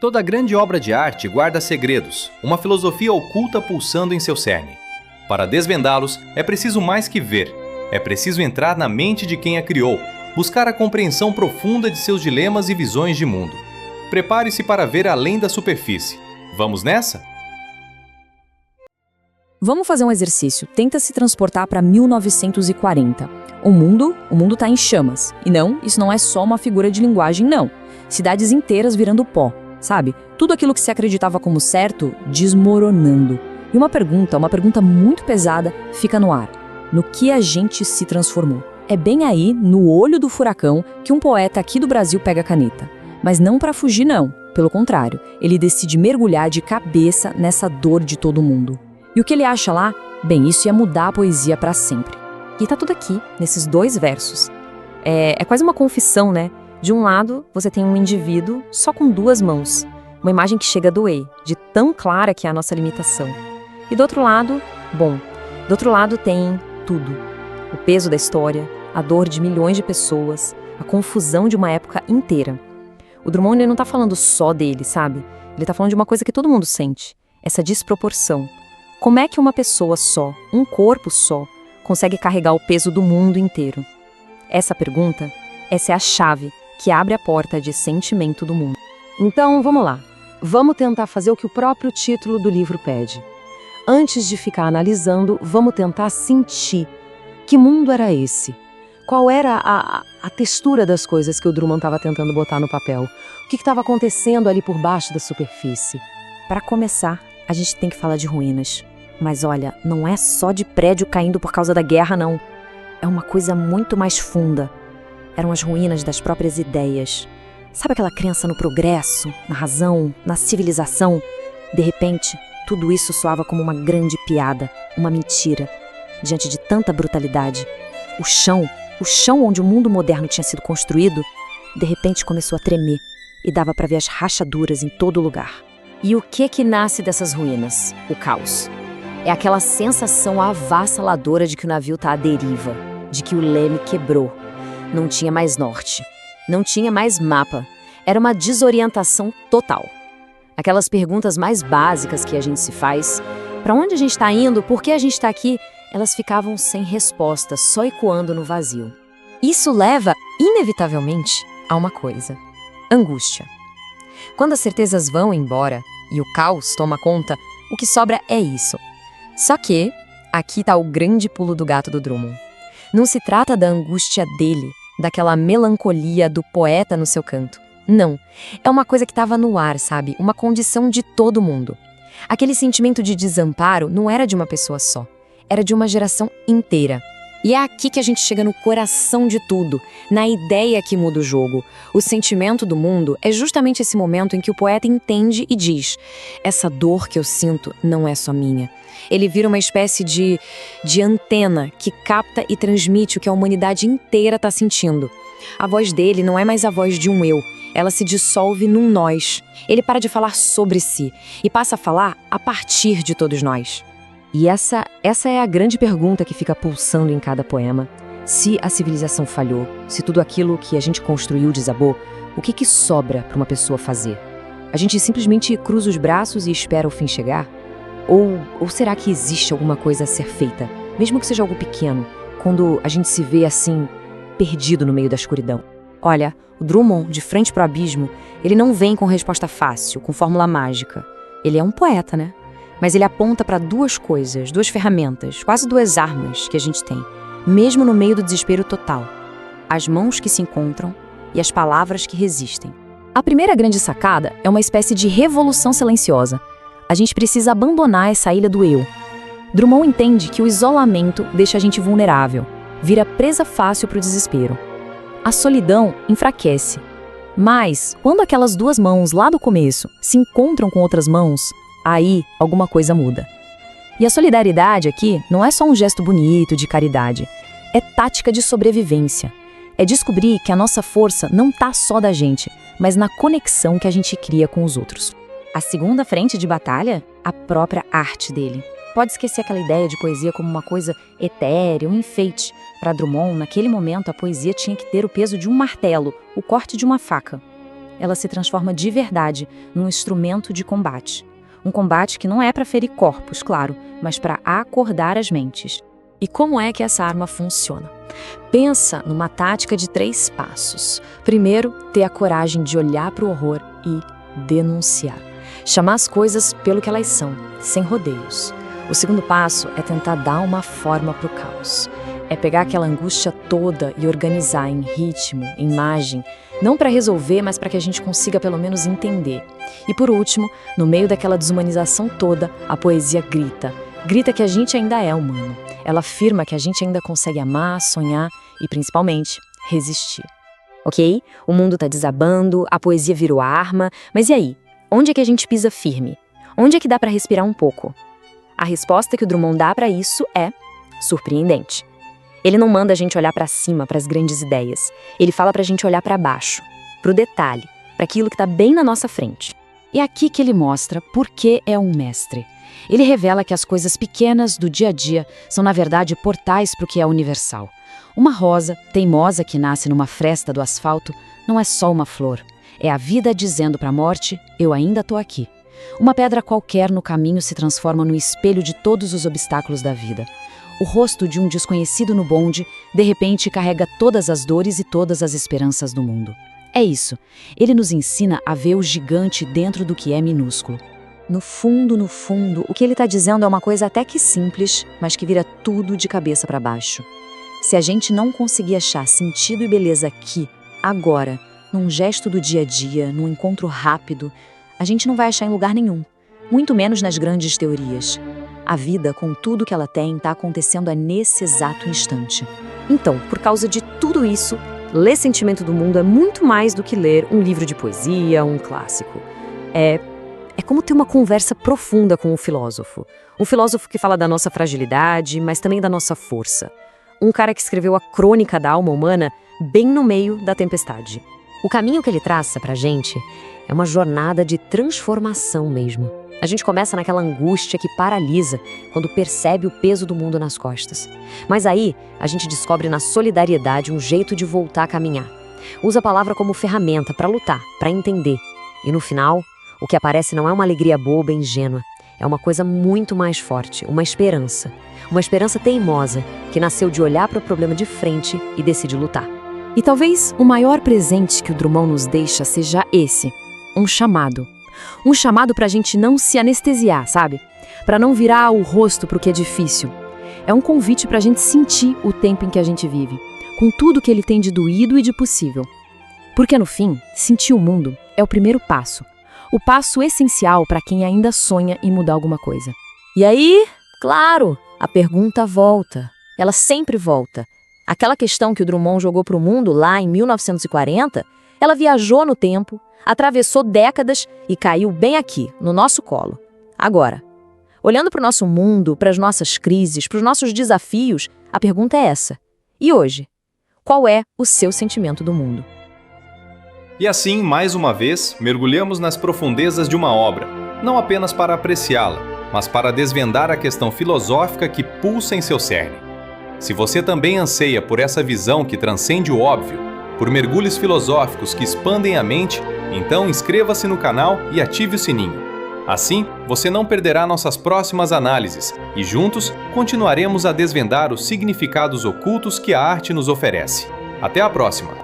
Toda grande obra de arte guarda segredos, uma filosofia oculta pulsando em seu cerne. Para desvendá-los, é preciso mais que ver. É preciso entrar na mente de quem a criou, buscar a compreensão profunda de seus dilemas e visões de mundo. Prepare-se para ver além da superfície. Vamos nessa? Vamos fazer um exercício. Tenta se transportar para 1940. O mundo tá em chamas. E não, isso não é só uma figura de linguagem, não. Cidades inteiras virando pó, sabe? Tudo aquilo que se acreditava como certo, desmoronando. E uma pergunta muito pesada, fica no ar. No que a gente se transformou? É bem aí, no olho do furacão, que um poeta aqui do Brasil pega a caneta. Mas não para fugir, não. Pelo contrário, ele decide mergulhar de cabeça nessa dor de todo mundo. E o que ele acha lá? Bem, isso ia mudar a poesia para sempre. E tá tudo aqui, nesses 2 versos. É quase uma confissão, né? De um lado, você tem um indivíduo só com 2 mãos. Uma imagem que chega a doer, de tão clara que é a nossa limitação. E do outro lado, tem tudo. O peso da história, a dor de milhões de pessoas, a confusão de uma época inteira. O Drummond ele não tá falando só dele, sabe? Ele tá falando de uma coisa que todo mundo sente. Essa desproporção. Como é que uma pessoa só, um corpo só, consegue carregar o peso do mundo inteiro? Essa pergunta, essa é a chave que abre a porta de sentimento do mundo. Então, vamos lá. Vamos tentar fazer o que o próprio título do livro pede. Antes de ficar analisando, vamos tentar sentir. Que mundo era esse? Qual era a textura das coisas que o Drummond estava tentando botar no papel? O que estava acontecendo ali por baixo da superfície? Para começar, a gente tem que falar de ruínas. Mas olha, não é só de prédio caindo por causa da guerra, não. É uma coisa muito mais funda. Eram as ruínas das próprias ideias. Sabe aquela crença no progresso, na razão, na civilização? De repente, tudo isso soava como uma grande piada, uma mentira. Diante de tanta brutalidade, o chão onde o mundo moderno tinha sido construído, de repente começou a tremer e dava para ver as rachaduras em todo lugar. E o que nasce dessas ruínas? O caos. É aquela sensação avassaladora de que o navio está à deriva, de que o leme quebrou. Não tinha mais norte, não tinha mais mapa. Era uma desorientação total. Aquelas perguntas mais básicas que a gente se faz, para onde a gente está indo, por que a gente está aqui, elas ficavam sem resposta, só ecoando no vazio. Isso leva, inevitavelmente, a uma coisa: angústia. Quando as certezas vão embora e o caos toma conta, o que sobra é isso. Só que, aqui está o grande pulo do gato do Drummond. Não se trata da angústia dele, daquela melancolia do poeta no seu canto. Não. É uma coisa que estava no ar, sabe? Uma condição de todo mundo. Aquele sentimento de desamparo não era de uma pessoa só. Era de uma geração inteira. E é aqui que a gente chega no coração de tudo, na ideia que muda o jogo. O sentimento do mundo é justamente esse momento em que o poeta entende e diz: essa dor que eu sinto não é só minha. Ele vira uma espécie de antena que capta e transmite o que a humanidade inteira está sentindo. A voz dele não é mais a voz de um eu, ela se dissolve num nós. Ele para de falar sobre si e passa a falar a partir de todos nós. E essa é a grande pergunta que fica pulsando em cada poema. Se a civilização falhou, se tudo aquilo que a gente construiu desabou, o que sobra para uma pessoa fazer? A gente simplesmente cruza os braços e espera o fim chegar? Ou será que existe alguma coisa a ser feita, mesmo que seja algo pequeno, quando a gente se vê assim, perdido no meio da escuridão? Olha, o Drummond, de frente pro abismo, ele não vem com resposta fácil, com fórmula mágica. Ele é um poeta, né? Mas ele aponta para 2 coisas, 2 ferramentas, quase 2 armas que a gente tem, mesmo no meio do desespero total. As mãos que se encontram e as palavras que resistem. A primeira grande sacada é uma espécie de revolução silenciosa. A gente precisa abandonar essa ilha do eu. Drummond entende que o isolamento deixa a gente vulnerável, vira presa fácil para o desespero. A solidão enfraquece. Mas, quando aquelas 2 mãos lá do começo se encontram com outras mãos, aí alguma coisa muda. E a solidariedade aqui não é só um gesto bonito de caridade, é tática de sobrevivência. É descobrir que a nossa força não tá só da gente, mas na conexão que a gente cria com os outros. A segunda frente de batalha? A própria arte dele. Pode esquecer aquela ideia de poesia como uma coisa etérea, um enfeite. Para Drummond, naquele momento, a poesia tinha que ter o peso de um martelo, o corte de uma faca. ela se transforma de verdade num instrumento de combate. Um combate que não é para ferir corpos, claro, mas para acordar as mentes. E como é que essa arma funciona? Pensa numa tática de 3 passos. Primeiro, ter a coragem de olhar para o horror e denunciar. Chamar as coisas pelo que elas são, sem rodeios. O segundo passo é tentar dar uma forma para o caos. É pegar aquela angústia toda e organizar em ritmo, em imagem, não para resolver, mas para que a gente consiga pelo menos entender. E por último, no meio daquela desumanização toda, a poesia grita. Grita que a gente ainda é humano. Ela afirma que a gente ainda consegue amar, sonhar e, principalmente, resistir. Ok? O mundo tá desabando, a poesia virou arma, mas e aí? Onde é que a gente pisa firme? Onde é que dá para respirar um pouco? A resposta que o Drummond dá para isso é surpreendente. Ele não manda a gente olhar para cima, para as grandes ideias. Ele fala para a gente olhar para baixo, para o detalhe, para aquilo que está bem na nossa frente. É aqui que ele mostra por que é um mestre. Ele revela que as coisas pequenas do dia a dia são, na verdade, portais para o que é universal. Uma rosa teimosa que nasce numa fresta do asfalto não é só uma flor. É a vida dizendo para a morte, eu ainda estou aqui. Uma pedra qualquer no caminho se transforma no espelho de todos os obstáculos da vida. O rosto de um desconhecido no bonde, de repente, carrega todas as dores e todas as esperanças do mundo. É isso. Ele nos ensina a ver o gigante dentro do que é minúsculo. No fundo, o que ele está dizendo é uma coisa até que simples, mas que vira tudo de cabeça para baixo. Se a gente não conseguir achar sentido e beleza aqui, agora, num gesto do dia a dia, num encontro rápido, a gente não vai achar em lugar nenhum, muito menos nas grandes teorias. A vida, com tudo que ela tem, está acontecendo nesse exato instante. Então, por causa de tudo isso, ler Sentimento do Mundo é muito mais do que ler um livro de poesia, um clássico. É como ter uma conversa profunda com um filósofo. Um filósofo que fala da nossa fragilidade, mas também da nossa força. Um cara que escreveu a crônica da alma humana bem no meio da tempestade. O caminho que ele traça pra gente é uma jornada de transformação mesmo. A gente começa naquela angústia que paralisa quando percebe o peso do mundo nas costas. Mas aí, a gente descobre na solidariedade um jeito de voltar a caminhar. Usa a palavra como ferramenta para lutar, para entender. E no final, o que aparece não é uma alegria boba e ingênua. É uma coisa muito mais forte, uma esperança. Uma esperança teimosa, que nasceu de olhar para o problema de frente e decidir lutar. E talvez o maior presente que o Drummond nos deixa seja esse, um chamado. Um chamado para a gente não se anestesiar, sabe? Para não virar o rosto para o que é difícil. É um convite para a gente sentir o tempo em que a gente vive, com tudo que ele tem de doído e de possível. Porque no fim, sentir o mundo é o primeiro passo. O passo essencial para quem ainda sonha em mudar alguma coisa. E aí, claro, a pergunta volta. Ela sempre volta. Aquela questão que o Drummond jogou para o mundo lá em 1940, ela viajou no tempo, atravessou décadas e caiu bem aqui, no nosso colo. Agora, olhando para o nosso mundo, para as nossas crises, para os nossos desafios, a pergunta é essa. E hoje? Qual é o seu sentimento do mundo? E assim, mais uma vez, mergulhamos nas profundezas de uma obra, não apenas para apreciá-la, mas para desvendar a questão filosófica que pulsa em seu cerne. Se você também anseia por essa visão que transcende o óbvio, por mergulhos filosóficos que expandem a mente, então inscreva-se no canal e ative o sininho. Assim, você não perderá nossas próximas análises e juntos continuaremos a desvendar os significados ocultos que a arte nos oferece. Até a próxima!